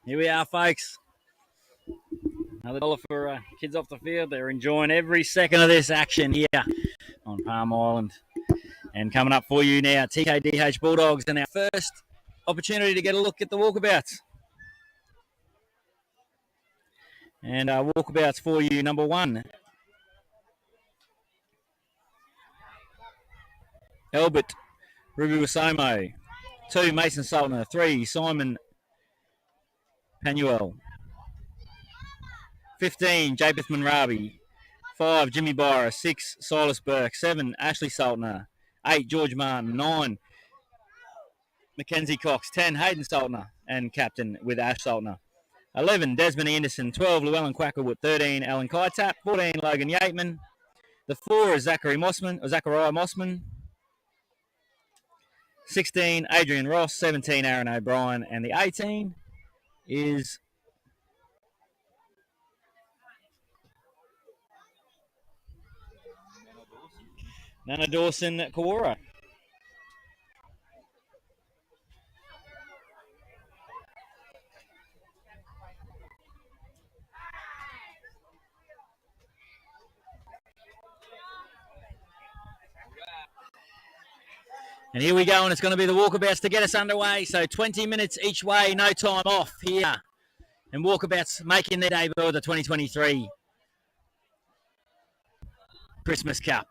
Here we are, folks. Another dollar for kids off the field. They're enjoying every second of this action here on Palm Island. And coming up for you now, TKDH Bulldogs and our first opportunity to get a look at the Walkabouts. And Walkabouts for you, number 1. Albert Rubuasomo. 2, Mason Saltner. 3, Simon Panuel. 15, Japeth Munrabi. 5, Jimmy Byra. 6, Silas Burke. 7, Ashley Saltner. 8, George Martin. 9, Mackenzie Cox. 10, Hayden Saltner and captain with Ash Saltner. 11, Desmond Anderson. 12, Llewellyn Quackerwood. 13, Alan Kaitap. 14, Logan Yateman. The 4 is Zachariah Mossman. 16, Adrian Ross. 17, Aaron O'Brien. And the 18 is Nana Dawson Kawara. And here we go, and it's going to be the Walkabouts to get us underway. So 20 minutes each way, no time off here. And Walkabouts making their debut of the 2023 Christmas Cup.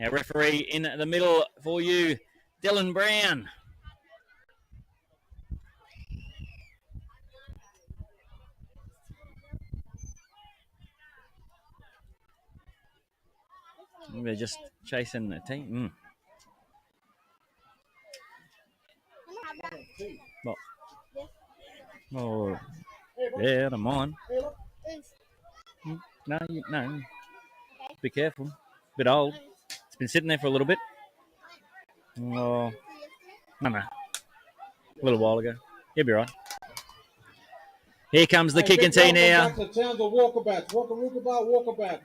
Our referee in the middle for you, Dylan Brown. They're just chasing the team. Oh, yeah, I'm on. No. Be careful. Bit old. It's been sitting there for a little bit. Oh, no. A little while ago. You'll be right. Here comes the kicking tee now. Back to Towns of Walkabouts. Walkabouts.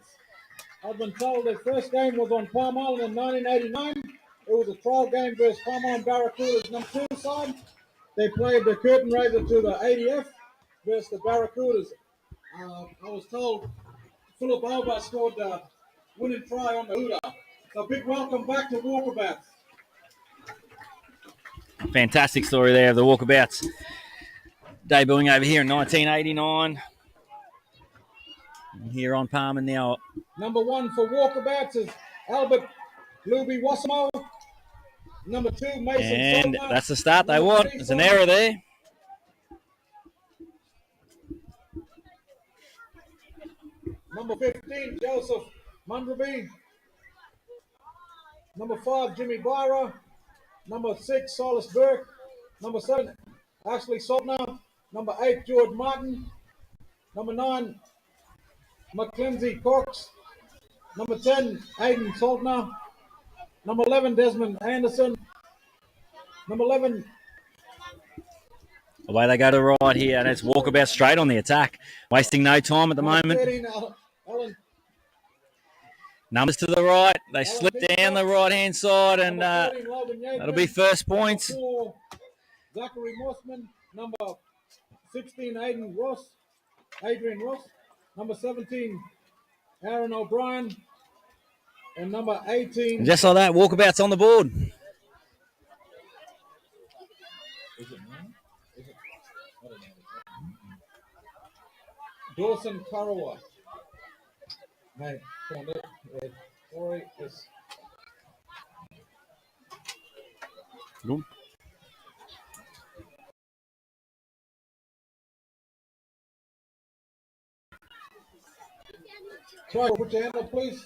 I've been told their first game was on Palm Island in 1989. It was a trial game versus Palm Island Barracudas number 2 side. They played the curtain raiser to the ADF versus the Barracudas. I was told Philip Albert scored the winning try on the hooter. So big welcome back to Walkabouts. Fantastic story there of the Walkabouts. Debuting over here in 1989. Here on Palm and now. Number 1 for Walkabouts is Albert Luby Wassamo. Number 2, Mason And Saltner. that's the start they want. There's an error there. Number 15, Joseph Mundraby. Number 5, Jimmy Byra. Number 6, Silas Burke. Number 7, Ashley Saltner. Number 8, George Martin. Number 9, Mackenzie Cox. Number 10, Hayden Saltner. Number 11, Desmond Anderson. Number 11. Away they go to the right here, and it's Walkabout straight on the attack. Wasting no time at the moment. 13, Alan. Numbers to the right. They slip down the right-hand side, and that'll be first points. 4, Zachary Mossman. Number 16, Adrian Ross. Number 17, Aaron O'Brien. And number 18. And just like that, Walkabout's on the board. Dawson Karawa. Mate, come on, sorry, it's... Good. Try to put your hand up, please.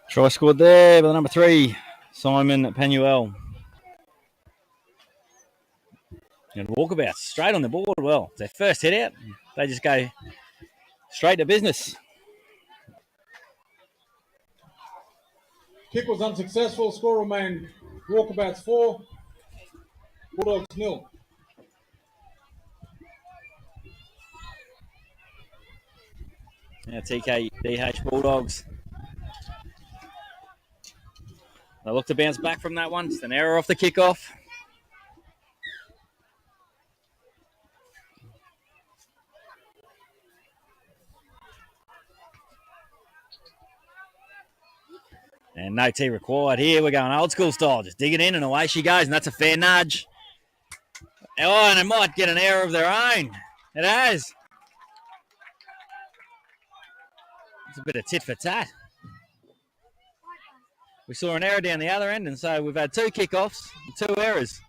Try scored there by the number 3, Simon Panuel. And Walkabouts straight on the board. Well, their first hit out. They just go straight to business. Kick was unsuccessful. Score remained Walkabouts 4, Bulldogs 0. Now TKDH Bulldogs. They look to bounce back from that one. Just an error off the kickoff. And no tee required here. We're going old school style. Just dig it in and away she goes. And that's a fair nudge. Oh, and it might get an error of their own. It has. It's a bit of tit for tat. We saw an error down the other end, and so we've had 2 kickoffs and 2 errors.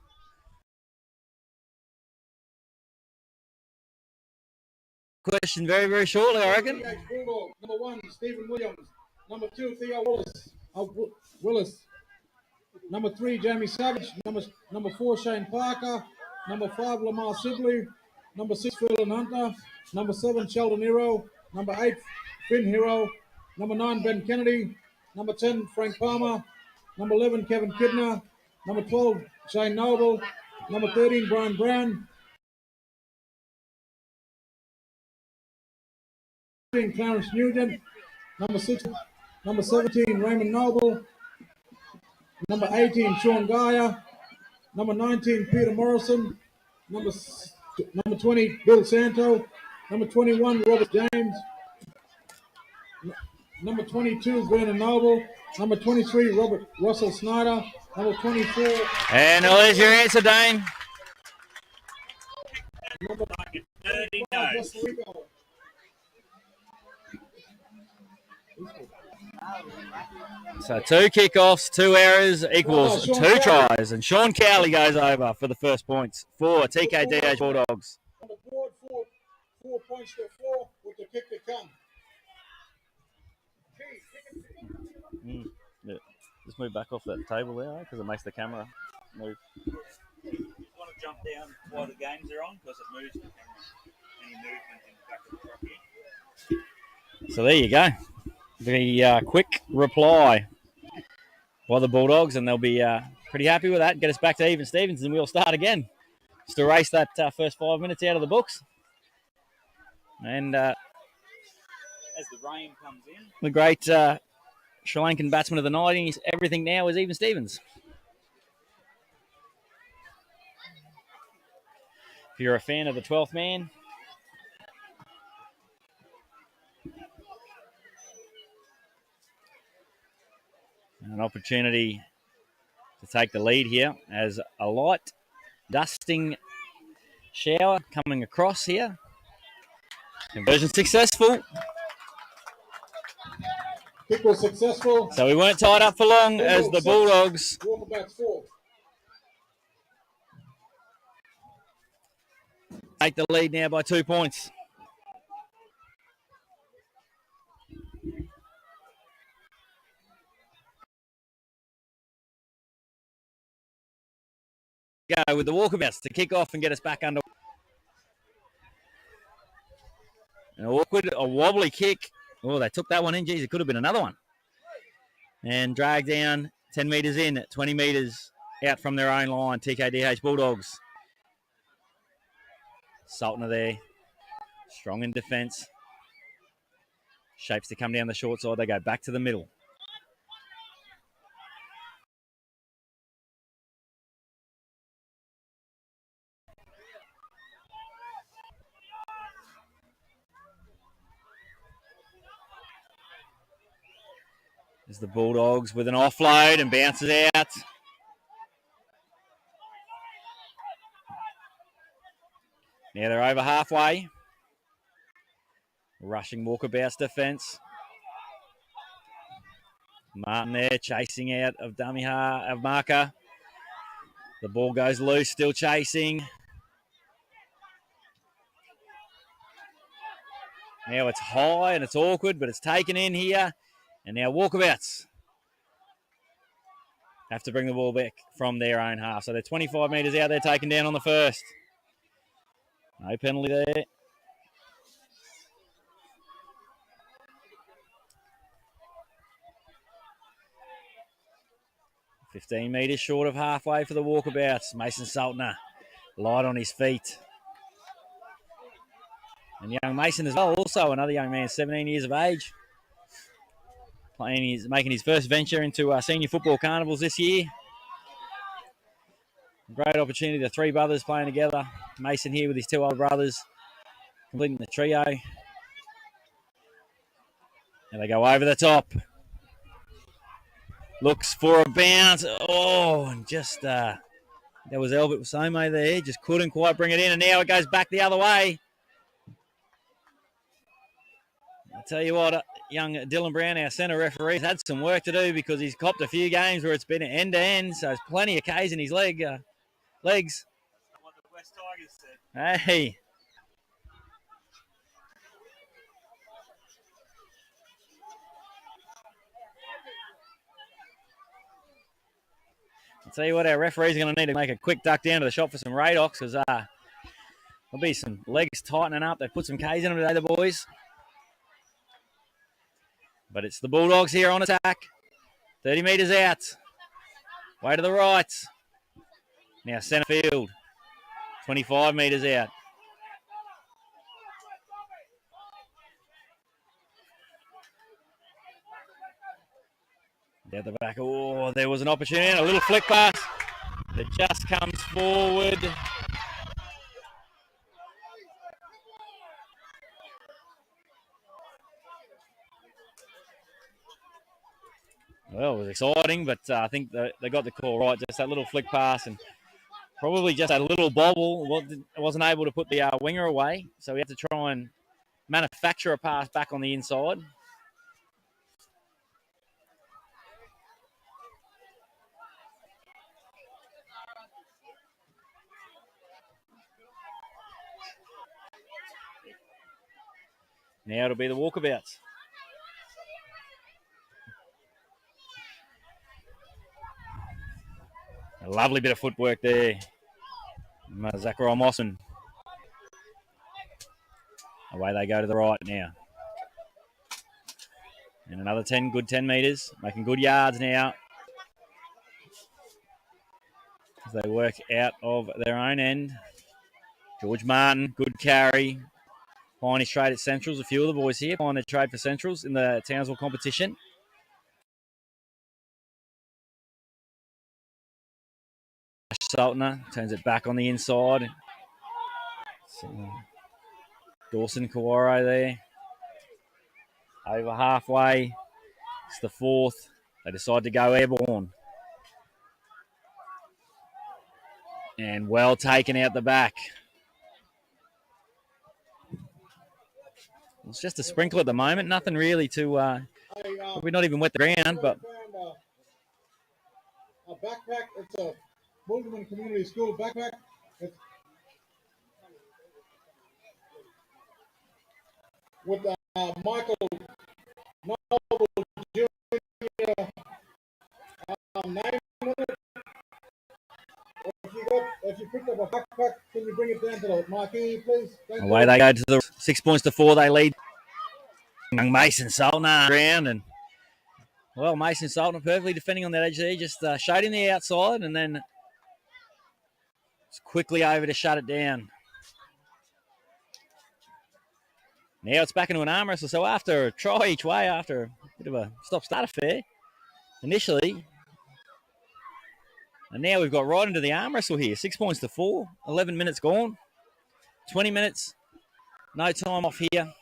Question very, very shortly, I reckon. Bulldog, number 1, Stephen Williams. Number 2, Theo Willis. Number 3, Jamie Savage. Number 4, Shane Parker. Number 5, Lamar Sibley. Number 6, Ferland Hunter. Number 7, Sheldon Hero. Number 8, Finn Hero. Number 9, Ben Kennedy. Number 10, Frank Palmer. Number 11, Kevin Kidner. Number 12, Shane Noble. Number 13, Brian Brown. Clarence Nugent. Number 17, Raymond Noble. Number 18, Sean Geyer. Number 19, Peter Morrison. Number 20, Bill Santo. Number 21, Robert James. Number 22, Vernon Noble. Number 23, Robert Russell Snyder. Number 24. And there's your answer, Dane. Number 25, So 2 kickoffs, 2 errors equals 2 tries. And Sean Cowley goes over for the first points for TKDH Bulldogs. On the board, 4 points to 4 with the kick to come. Yeah. Just move back off that table there, because it makes the camera move. You want to jump down while the games are on because it moves the camera. Any movement in the back of the truck here. So there you go. The quick reply by the Bulldogs, and they'll be pretty happy with that. Get us back to even Stevens, and we'll start again. Just erase that first 5 minutes out of the books. And as the rain comes in, the great Sri Lankan batsman of the 90s, everything now is even Stevens. If you're a fan of the 12th man, an opportunity to take the lead here as a light dusting shower coming across here. Conversion successful. Kick was successful. So we weren't tied up for long as the Bulldogs Walkabouts 4. take the lead now by 2 points. Go with the Walkabouts to kick off and get us back under. An awkward, a wobbly kick. Oh, they took that one in. Geez, it could have been another one. And dragged down 10 metres in, 20 metres out from their own line. TKDH Bulldogs. Sultana there. Strong in defence. Shapes to come down the short side. They go back to the middle. As the Bulldogs with an offload and bounces out. Now they're over halfway. Rushing Walkabouts defence. Martin there chasing out of of marker. The ball goes loose, still chasing. Now it's high and it's awkward, but it's taken in here. And now Walkabouts have to bring the ball back from their own half. So they're 25 metres out there, taken down on the first. No penalty there. 15 metres short of halfway for the Walkabouts. Mason Saltner, light on his feet. And young Mason as well, also another young man, 17 years of age. Making his first venture into senior football carnivals this year. Great opportunity, the three brothers playing together. Mason here with his two older brothers, completing the trio. And they go over the top. Looks for a bounce. Oh, and just there was Albert Wasome there. Just couldn't quite bring it in. And now it goes back the other way. I'll tell you what, young Dylan Brown, our centre referee, has had some work to do because he's copped a few games where it's been end-to-end. So there's plenty of Ks in his legs. What the West Tigers said. Hey. I'll tell you what, our referees are going to need to make a quick duck down to the shop for some Radox because there'll be some legs tightening up. They've put some Ks in them today, the boys. But it's the Bulldogs here on attack. 30 metres out. Way to the right. Now centre field. 25 metres out. Down the back. Oh, there was an opportunity. A little flick pass that just comes forward. Well, it was exciting, but I think they got the call right. Just that little flick pass and probably just a little bobble. Wasn't able to put the winger away, so we had to try and manufacture a pass back on the inside. Now it'll be the Walkabouts. A lovely bit of footwork there. Zachariah Mosson. Away they go to the right now. And another 10 metres. Making good yards now. As they work out of their own end. George Martin, good carry. Finding his trade at Centrals. A few of the boys here find their trade for Centrals in the Townsville competition. Saltner turns it back on the inside. So, Dawson Kawaro there. Over halfway. It's the fourth. They decide to go airborne. And well taken out the back. It's just a sprinkle at the moment. Nothing really to... we're not even wet the ground, but... A backpack. It's a Mulderman Community School backpack. With Michael Noble Jr. Name on it. If you picked up a backpack, can you bring it down to the marquee, please? Away they go to the 6 points to 4. They lead. Young Mason Saltner around and well, Mason Saltner perfectly defending on that edge there, just shading the outside and then quickly over to shut it down. Now it's back into an arm wrestle. So after a try each way, after a bit of a stop-start affair initially, and now we've got right into the arm wrestle here. 6 points to 4, 11 minutes gone, 20 minutes, no time off here.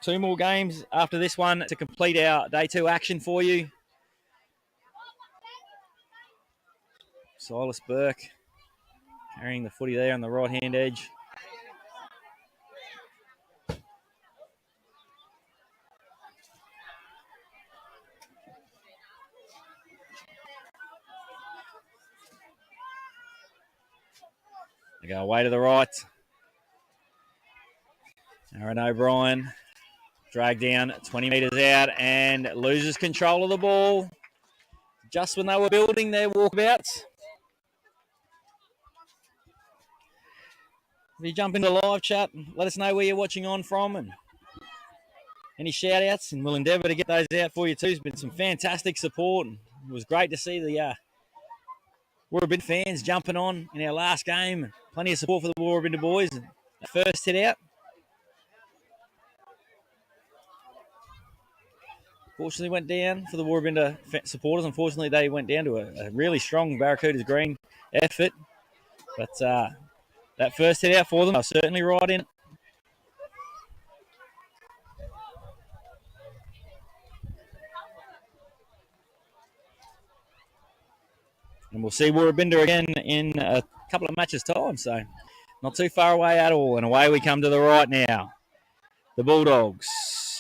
Two more games after this one to complete our day 2 action for you. Silas Burke carrying the footy there on the right-hand edge. They go away to the right. Aaron O'Brien dragged down 20 metres out and loses control of the ball just when they were building their walkabouts. If you jump into live chat, let us know where you're watching on from. And any shout-outs, and we'll endeavour to get those out for you too. There's been some fantastic support, and it was great to see the Warrabinda fans jumping on in our last game. Plenty of support for the Warrabinda boys. And the first hit out. Fortunately went down for the Warrabinda supporters. Unfortunately, they went down to a really strong Barracudas green effort. But that first hit out for them, they're certainly right in. And we'll see Warrabinda again in a couple of matches' time. So not too far away at all. And away we come to the right now. The Bulldogs.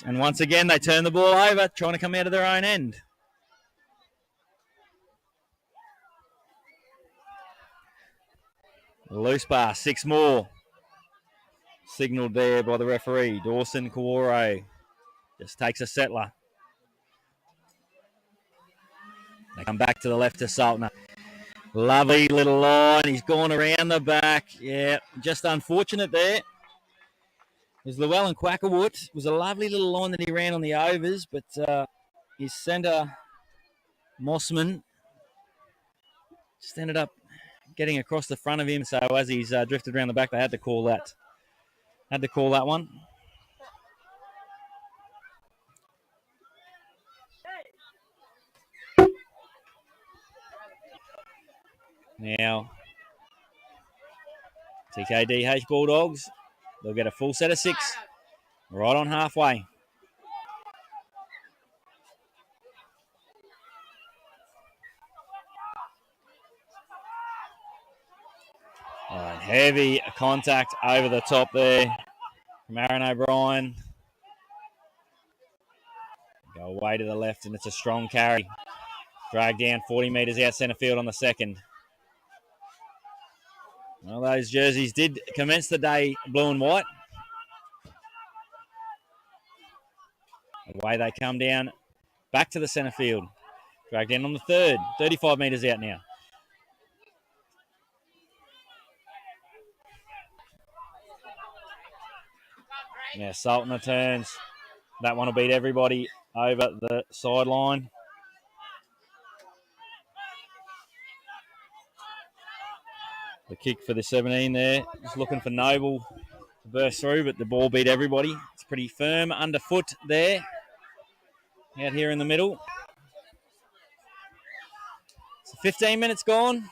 And once again, they turn the ball over, trying to come out of their own end. Loose pass, 6 more. Signalled there by the referee. Dawson Kawore just takes a settler. They come back to the left to Saltner. Lovely little line. He's gone around the back. Yeah, just unfortunate there. It was Llewellyn Quackerwood. It was a lovely little line that he ran on the overs, but his centre, Mossman, just ended up getting across the front of him. So as he's drifted around the back, they had to call that. One. Now, TKDH Bulldogs, they'll get a full set of 6 right on halfway. Heavy contact over the top there from Aaron O'Brien. Go away to the left, and it's a strong carry. Dragged down 40 metres out centre field on the second. Well, those jerseys did commence the day blue and white. Away they come down, back to the centre field. Dragged in on the third, 35 metres out now. Yeah, Saltner turns. That one will beat everybody over the sideline. The kick for the 17 there. Just looking for Noble to burst through, but the ball beat everybody. It's pretty firm underfoot there. Out here in the middle. So 15 minutes gone.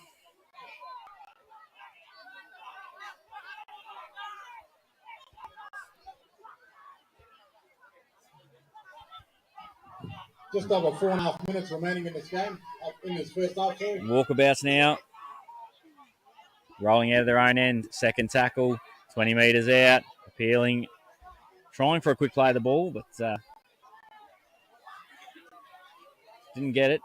Just over 4.5 minutes remaining in this game, in this first half. Walkabouts now. Rolling out of their own end. Second tackle, 20 metres out. Appealing. Trying for a quick play of the ball, but didn't get it.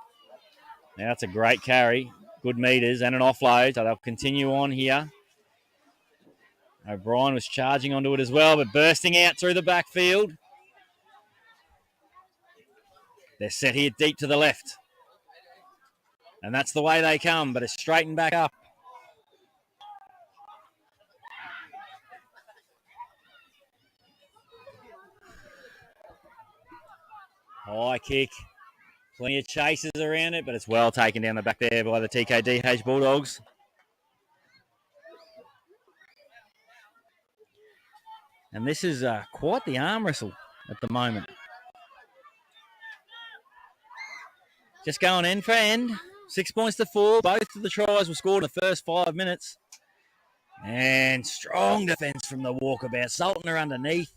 Now it's a great carry. Good metres and an offload, so they'll continue on here. O'Brien was charging onto it as well, but bursting out through the backfield. They're set here deep to the left. And that's the way they come, but it's straightened back up. High kick. Plenty of chases around it, but it's well taken down the back there by the TKDH Bulldogs. And this is quite the arm wrestle at the moment. Just going end for end. 6 points to 4. Both of the tries were scored in the first 5 minutes. And strong defence from the Walkabout. Saltner underneath.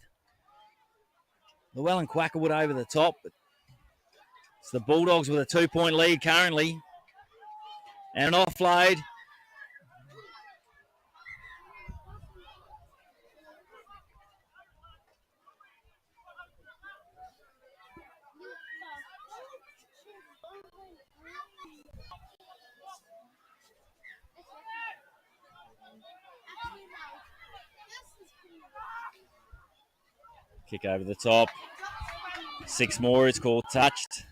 Llewellyn Quackerwood over the top. It's the Bulldogs with a 2-point lead currently. And an offload. Kick over the top. 6 more. It's called touched.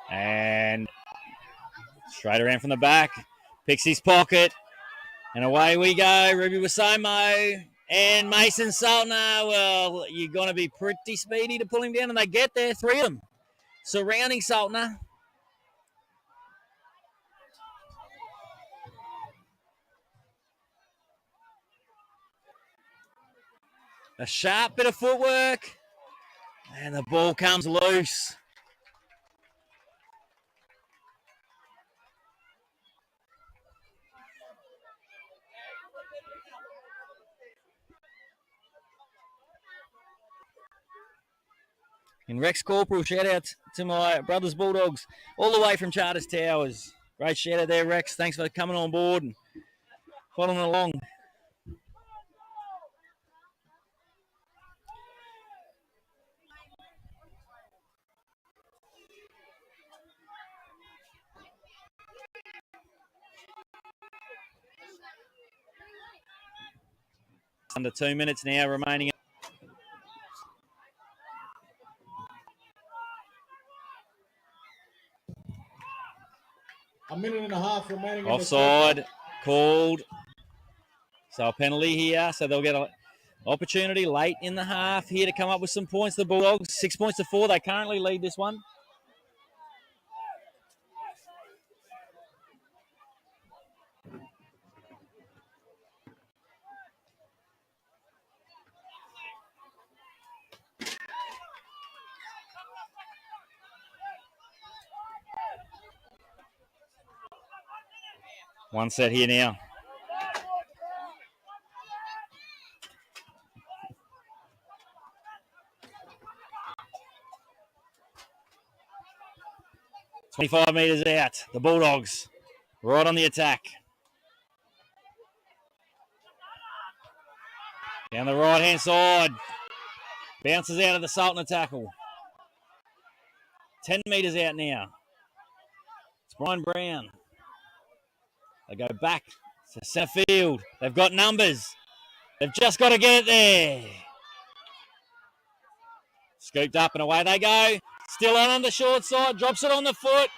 And straight around from the back. Picks his pocket. And away we go. Ruby Wasomo And Mason Saltner, well, you're going to be pretty speedy to pull him down, and they get there, 3 of them surrounding Saltner. A sharp bit of footwork, and the ball comes loose. And Rex Corporal, shout out to my brothers Bulldogs, all the way from Charters Towers. Great shout out there, Rex. Thanks for coming on board and following along. Under 2 minutes now remaining. A minute and a half remaining. Offside called. So a penalty here. So they'll get an opportunity late in the half here to come up with some points. The Bulldogs, 6 points to 4. They currently lead this one. One set here now. .25 metres out. The Bulldogs right on the attack. Down the right-hand side. Bounces out of the Saltner tackle. 10 metres out now. It's Brian Brown. They go back to centre field. They've got numbers. They've just got to get it there. Scooped up and away they go. Still on the short side. Drops it on the foot.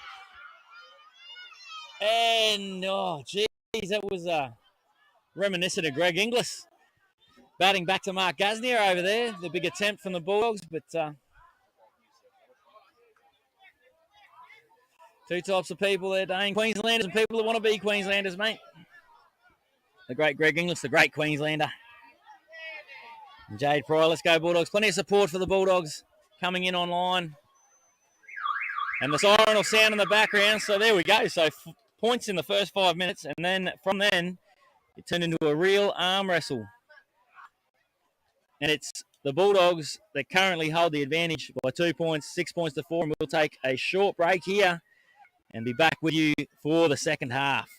And, oh, geez, that was reminiscent of Greg Inglis. Batting back to Mark Gasnier over there. The big attempt from the Bulldogs, but two types of people that ain't Queenslanders and people that want to be Queenslanders, mate. The great Greg Inglis, the great Queenslander. And Jade Pryor, let's go Bulldogs. Plenty of support for the Bulldogs coming in online. And the siren will sound in the background. So there we go. So points in the first 5 minutes. And then from then, it turned into a real arm wrestle. And it's the Bulldogs that currently hold the advantage by 2 points, 6 points to 4. And we'll take a short break here and be back with you for the second half.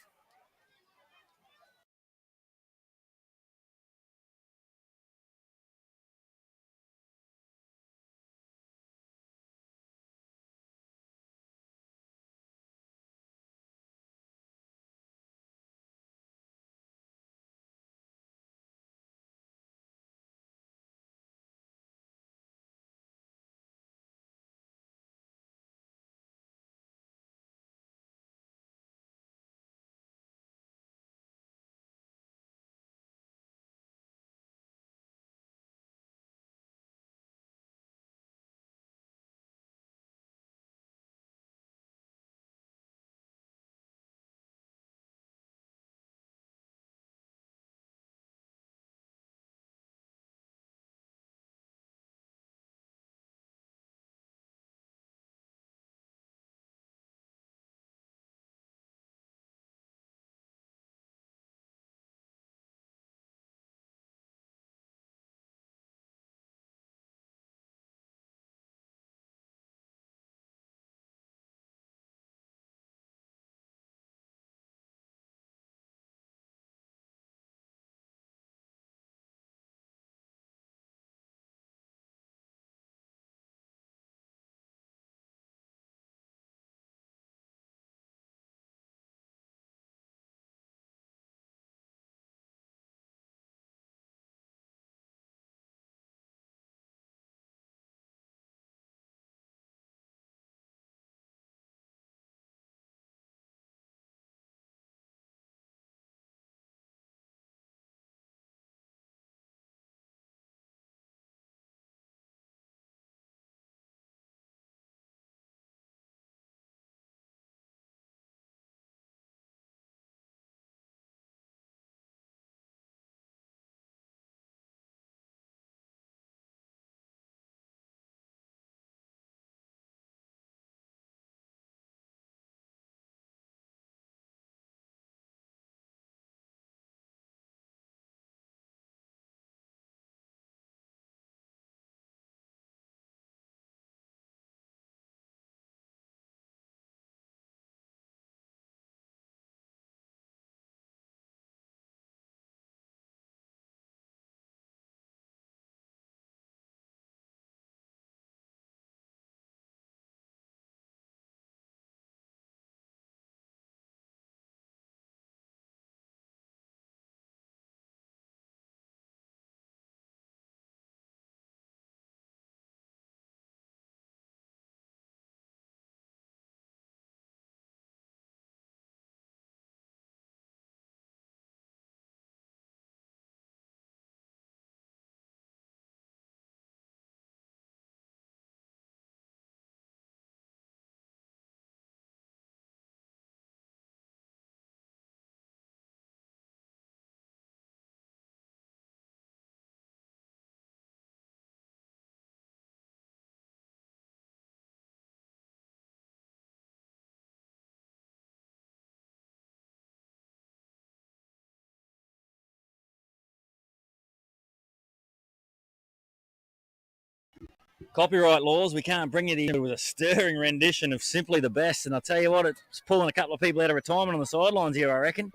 copyright laws, we can't bring you the. It was a stirring rendition of Simply the Best, and I'll tell you what, it's pulling a couple of people out of retirement on the sidelines here, I reckon.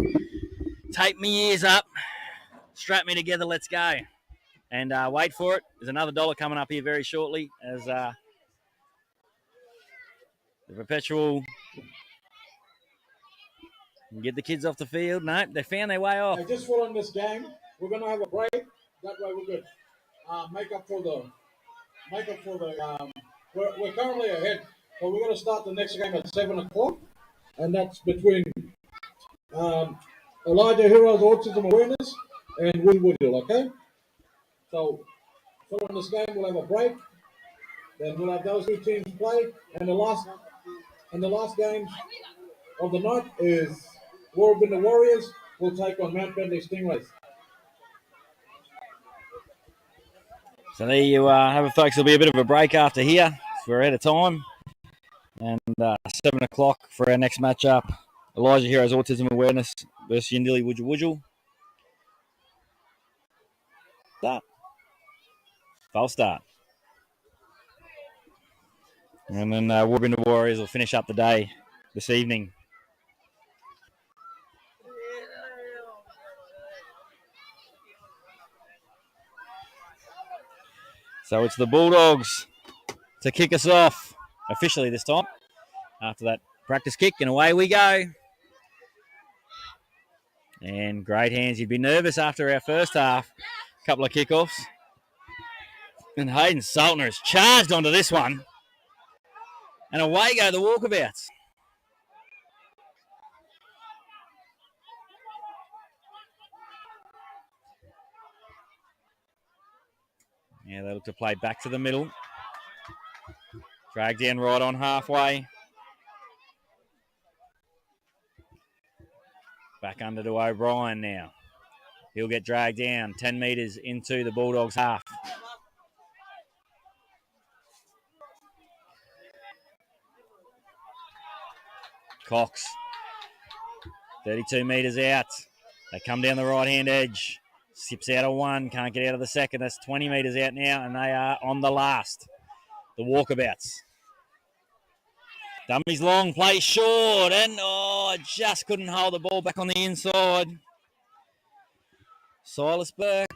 Tape me ears up, strap me together, let's go. And wait for it. There's another dollar coming up here very shortly as the perpetual. Get the kids off the field. No, they found their way off. Hey, just following this game, we're going to have a break. That way we could make up for the. We're currently ahead, but we're going to start the next game at 7:00, and that's between Elijah Heroes Autism Awareness and Will Woodhill. Okay, so following this game, we'll have a break. Then we'll have those two teams play, and the last game of the night is Warrabinda Warriors will take on Mount Bentley Stingrays. So there you have it, folks. There'll be a bit of a break after here. We're ahead of time. And 7:00 for our next matchup. Elijah Heroes Autism Awareness versus Yindili Wujul Wujul. Start. False start. And then Warrabinda Warriors will finish up the day this evening. So it's the Bulldogs to kick us off officially this time after that practice kick, and away we go. And great hands. You'd be nervous after our first half, couple of kickoffs. And Hayden Saltner has charged onto this one. And away go the Walkabouts. Yeah, they look to play back to the middle. Dragged in right on halfway. Back under to O'Brien now. He'll get dragged down 10 metres into the Bulldogs' half. Cox, 32 metres out. They come down the right-hand edge. Sips out of one, can't get out of the second. That's 20 metres out now, and they are on the last. The Walkabouts. Dummies long, play short, and just couldn't hold the ball back on the inside. Silas Burke.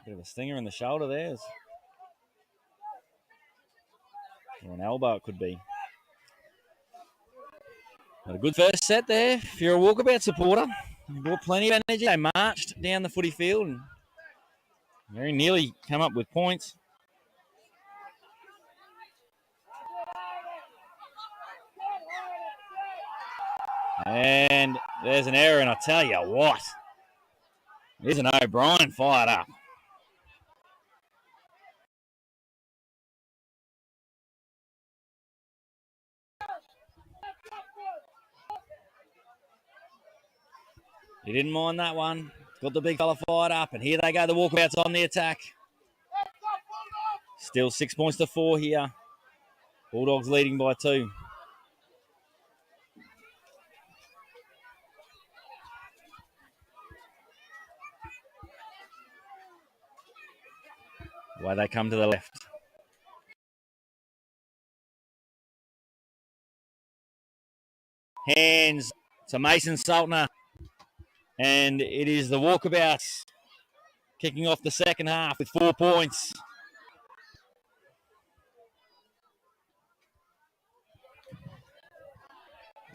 Bit of a stinger in the shoulder there. Or an elbow it could be. But a good first set there. If you're a Walkabout supporter, you brought plenty of energy. They marched down the footy field and very nearly come up with points. And there's an error, and I tell you what, there's an O'Brien fired up. He didn't mind that one. Got the big fella fired up, and here they go, the Walkabouts on the attack. Still 6 points to 4 here. Bulldogs leading by 2. Why they come to the left. Hands to Mason Saltner. And it is the Walkabouts kicking off the second half with 4 points.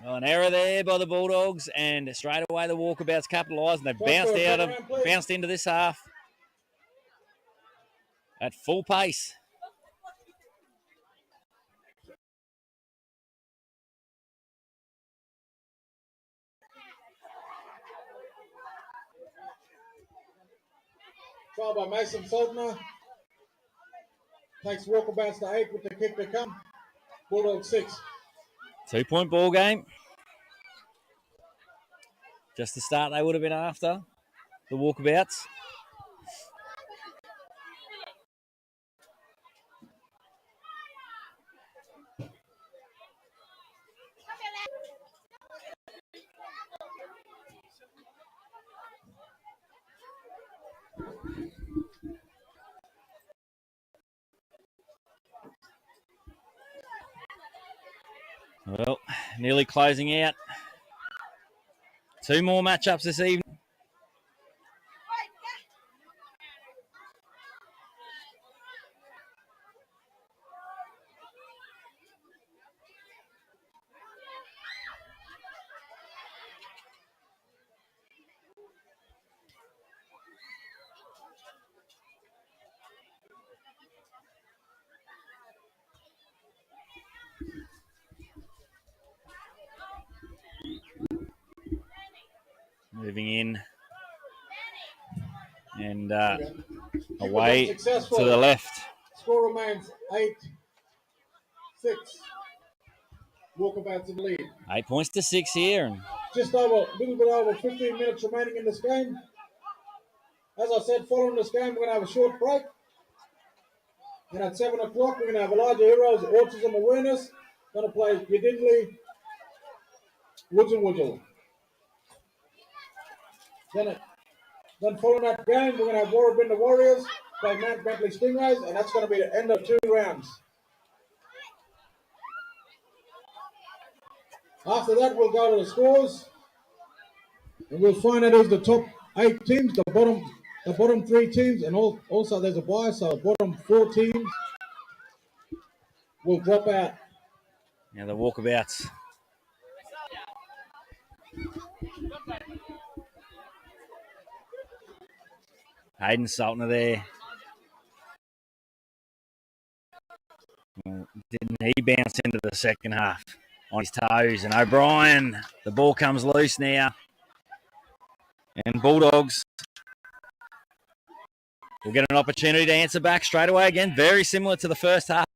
Well, an error there by the Bulldogs, and straight away the Walkabouts capitalised, and they bounced into this half at full pace. Trial by Mason Saltner. Takes Walkabouts to 8 with the kick to come. Bulldogs 6. 2-point ball game. Just the start they would have been after, the Walkabouts. Well, nearly closing out. 2 more matchups this evening. Moving in and away to the left. Score remains 8-6. Walkabouts in the lead. 8 points to 6 here. And just over, a little bit over 15 minutes remaining in this game. As I said, following this game, we're going to have a short break. And at 7 o'clock, we're going to have Elijah Heroes, Autism Awareness. Going to play Yedindley, Woodson Woodle. Then following that game, we're going to have Warrabinda Warriors play Mount Bentley Stingrays, and that's going to be the end of 2 rounds. After that, we'll go to the scores, and we'll find out who's the top 8 teams, the bottom 3 teams, and also there's a bye, so the bottom 4 teams will drop out. Now the Walkabouts. Hayden Saltner there. Well, didn't he bounce into the second half on his toes? And O'Brien, the ball comes loose now. And Bulldogs will get an opportunity to answer back straight away again. Very similar to the first half.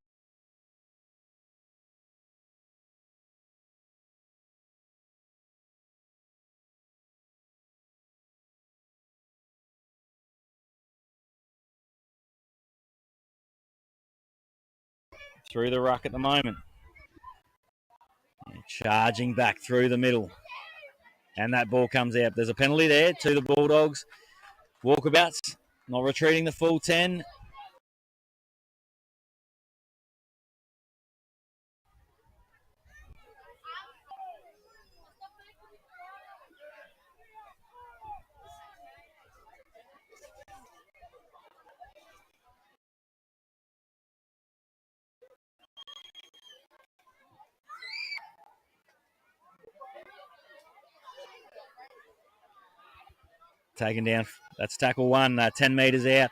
Through the ruck at the moment. Charging back through the middle. And that ball comes out. There's a penalty there to the Bulldogs. Walkabouts not retreating the full 10. Taken down. That's tackle 1, 10 metres out.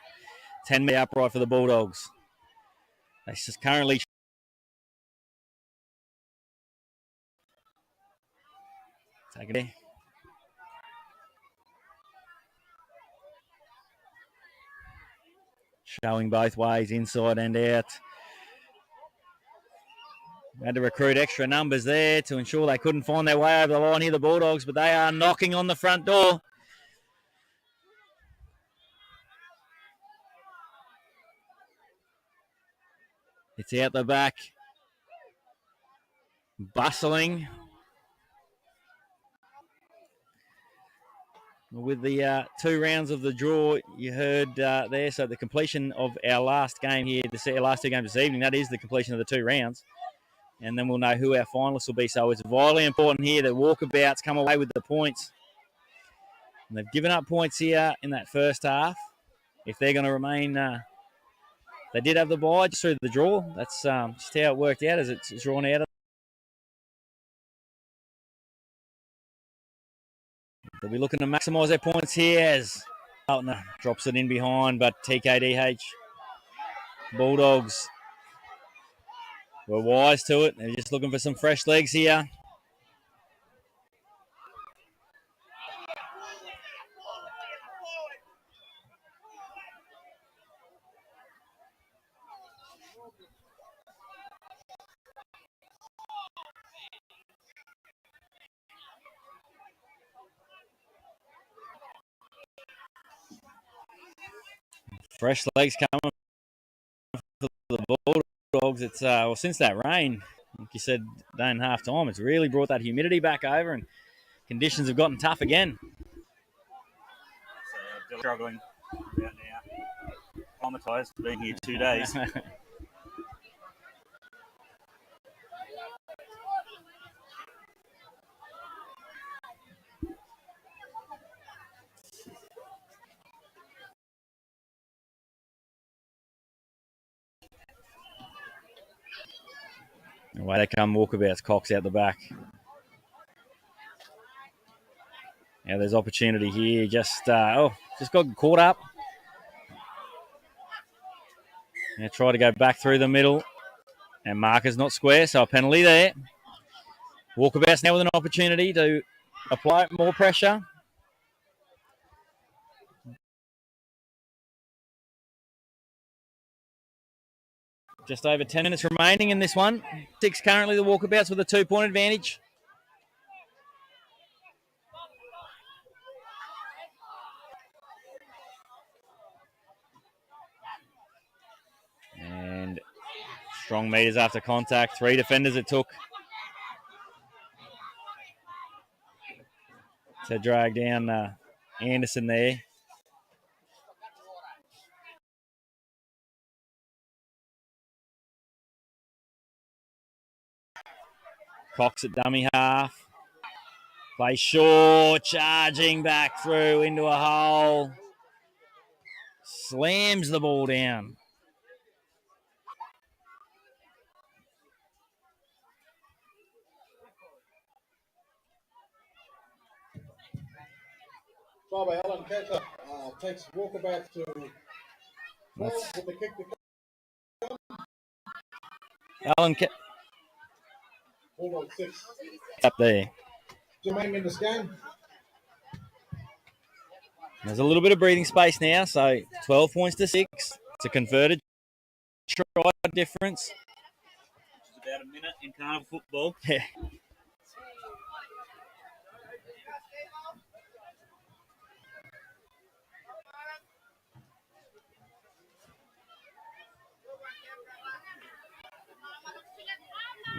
10 metre upright for the Bulldogs. They just currently taken there. Showing both ways, inside and out. Had to recruit extra numbers there to ensure they couldn't find their way over the line here, the Bulldogs, but they are knocking on the front door. It's out the back. Bustling. With the 2 rounds of the draw you heard there, so the completion of our last game here, our last 2 games this evening, that is the completion of the 2 rounds. And then we'll know who our finalists will be. So it's vitally important here that Walkabouts come away with the points. And they've given up points here in that first half. If they're going to remain, they did have the bye just through the draw. That's just how it worked out as it's drawn out. They'll be looking to maximise their points here as Altner drops it in behind, but TKDH Bulldogs were wise to it. They're just looking for some fresh legs here. Fresh legs coming for the Bulldogs. It's since that rain, like you said, day and a half time, it's really brought that humidity back over, and conditions have gotten tough again. So, struggling about now. Traumatised, being here 2 days. Away they come, Walkabouts. Cox out the back. Now there's opportunity here. Just got caught up. Now try to go back through the middle. And marker's not square, so a penalty there. Walkabouts now with an opportunity to apply more pressure. Just over 10 minutes remaining in this one. 6 currently the Walkabouts with a 2-point advantage. And strong meters after contact. 3 defenders it took to drag down Anderson there. Cox at dummy half. Play short, charging back through into a hole. Slams the ball down. Try by Alan Catcher. Takes Walkabouts to 12 with the kick to Alan Bulldogs 6. up there. Remaining in this game. There's a little bit of breathing space now, so 12 points to 6. It's a converted try difference. It's about a minute in carnival football. Yeah.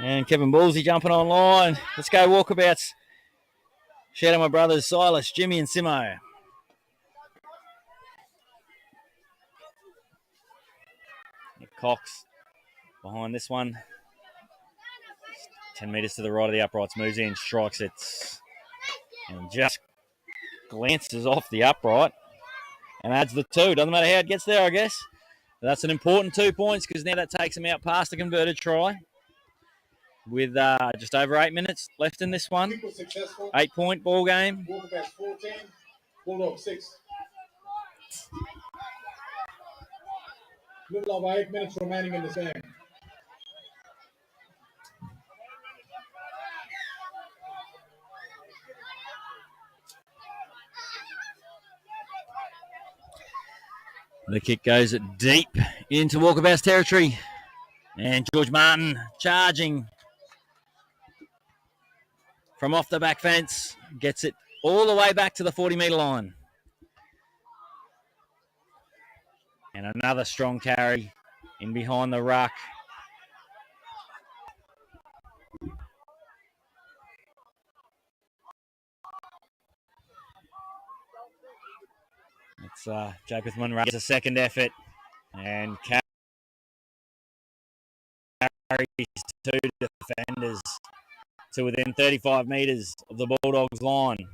And Kevin Ballsy jumping online. Let's go Walkabouts. Shout out my brothers Silas, Jimmy and Simo. Cox behind this one. 10 metres to the right of the uprights. Moves in, strikes it. And just glances off the upright. And adds the 2. Doesn't matter how it gets there, I guess. But that's an important 2 points because now that takes him out past the converted try. With just over 8 minutes left in this one. 8-point ball game. Walkabouts 14, Bulldogs 6. Little over 8 minutes remaining in this game. The kick goes deep into Walkabouts territory. And George Martin charging from off the back fence. Gets it all the way back to the 40-metre line. And another strong carry in behind the ruck. It's Jacob Munro gets a second effort and carries 2 defenders to within 35 metres of the Bulldogs line.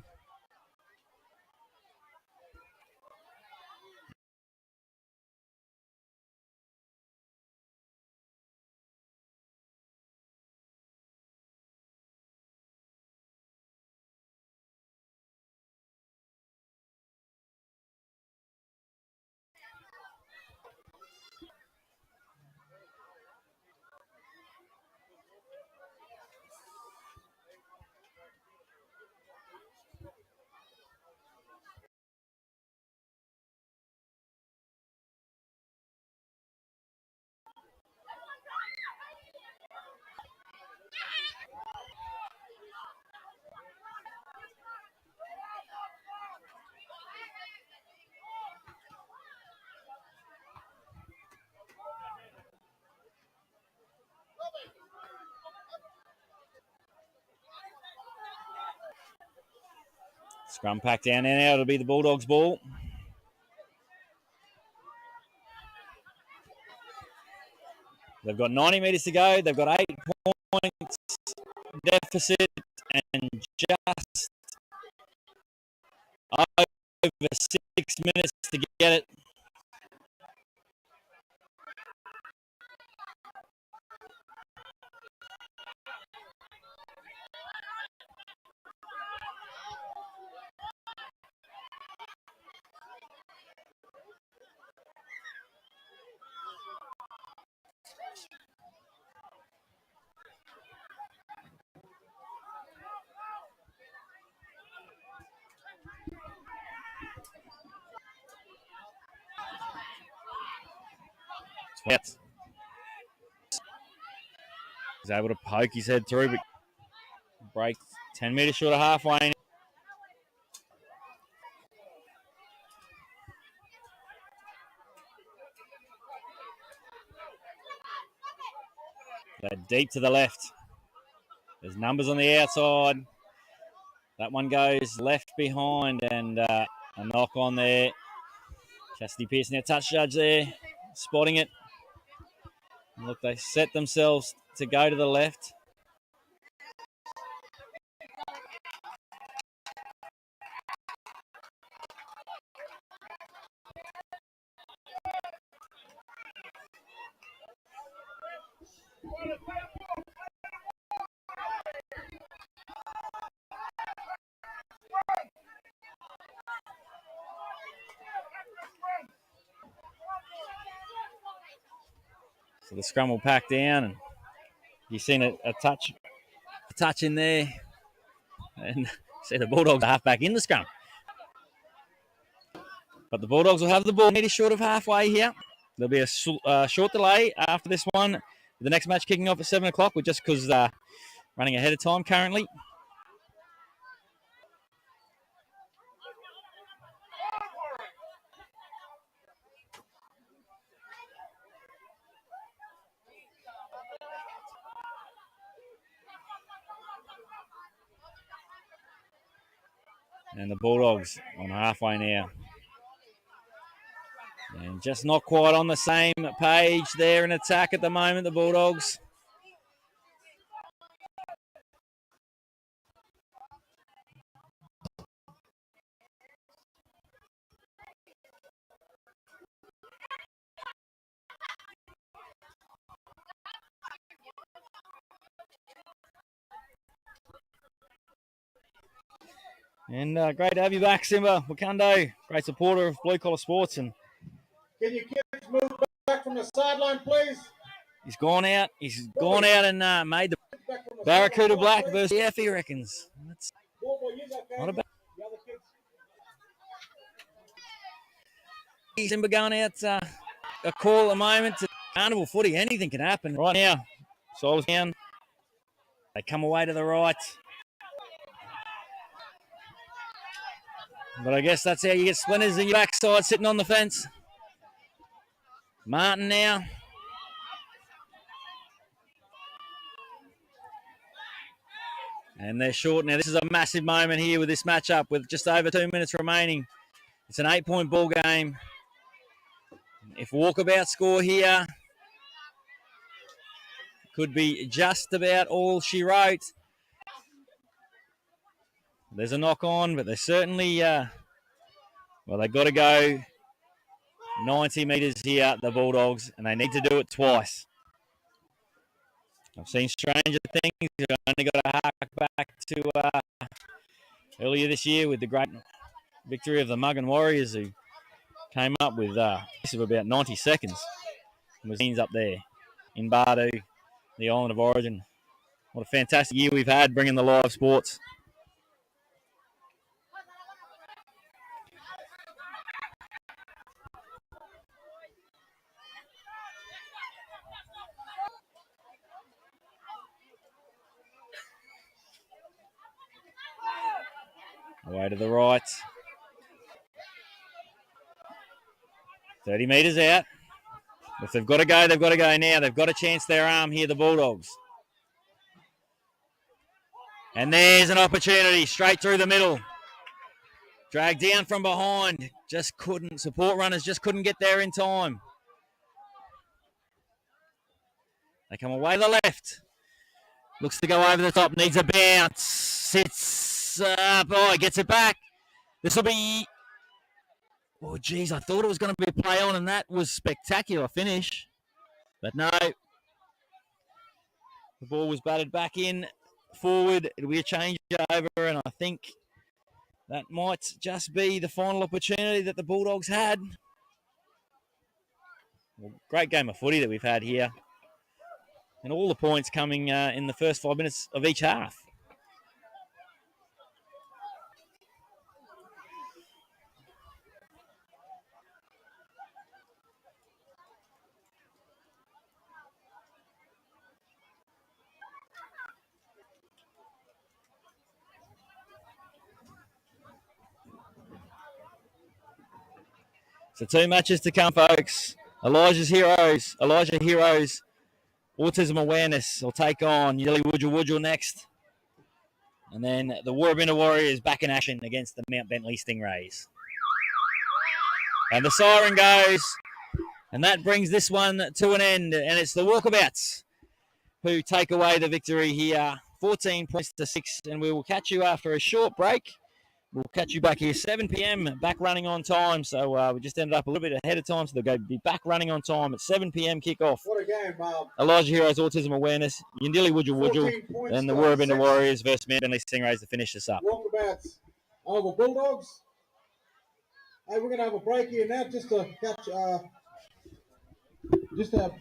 Scrum packed down and out. It'll be the Bulldogs' ball. They've got 90 metres to go. They've got 8 points deficit and just over 6 minutes to get it. He's able to poke his head through, but breaks 10 metres short of halfway. They're deep to the left. There's numbers on the outside. That one goes left behind, and a knock on there. Chastity Pearson, our touch judge there, spotting it. And look, they set themselves to go to the left. So the scrum will pack down, and you've seen a touch in there, and see the Bulldogs are half back in the scrum. But the Bulldogs will have the ball nearly short of halfway here. There'll be a short delay after this one. The next match kicking off at 7 o'clock. We're just because running ahead of time currently. And the Bulldogs on halfway now. And just not quite on the same page there in attack at the moment, the Bulldogs. And great to have you back, Simba Wakando. Great supporter of blue collar sports. And can you kids move back from the sideline, please? He's gone out. He's gone out and made the Barracuda black versus the F, he reckons. That's not a bad. Simba going out a call at the moment. Carnival footy, anything can happen right now. Soul's down. They come away to the right. But I guess that's how you get splinters in your backside sitting on the fence. Martin now. And they're short. Now, this is a massive moment here with this matchup with just over 2 minutes remaining. It's an 8-point ball game. If Walkabouts score here, could be just about all she wrote. There's a knock on, but they're certainly, well, they've got to go 90 metres here, the Bulldogs, and they need to do it twice. I've seen stranger things. They've only got to hark back to earlier this year with the great victory of the Muggen Warriors, who came up with of about 90 seconds. And was up there in Bardo, the island of origin. What a fantastic year we've had bringing the live sports. Away to the right. 30 metres out. If they've got to go, they've got to go now. They've got to chance their arm here, the Bulldogs. And there's an opportunity straight through the middle. Dragged down from behind. Just couldn't, support runners just couldn't get there in time. They come away to the left. Looks to go over the top, needs a bounce. Sits up, gets it back. This will be, oh geez, I thought it was going to be a play on, and that was spectacular finish. But no. The ball was batted back in forward. It'll be a change over, and I think that might just be the final opportunity that the Bulldogs had. Well, great game of footy that we've had here. And all the points coming in the first 5 minutes of each half. So 2 matches to come, folks. Elijah Heroes, Autism Awareness will take on Yilly Woodjul next. And then the Warrabinda Warriors back in action against the Mount Bentley Stingrays. And the siren goes, and that brings this one to an end. And it's the Walkabouts who take away the victory here, 14 points to 6. And we will catch you after a short break. We'll catch you back here 7 p.m. back running on time. So we just ended up a little bit ahead of time. So they'll be back running on time at 7 p.m. kickoff. What a game, Bob. Elijah Heroes Autism Awareness, Yindilli Woodjul, and the Warrabinda Warriors versus Mount Bentley Stingrays to finish this up. Walkabouts over Bulldogs. Hey, we're going to have a break here now just to catch, what's that?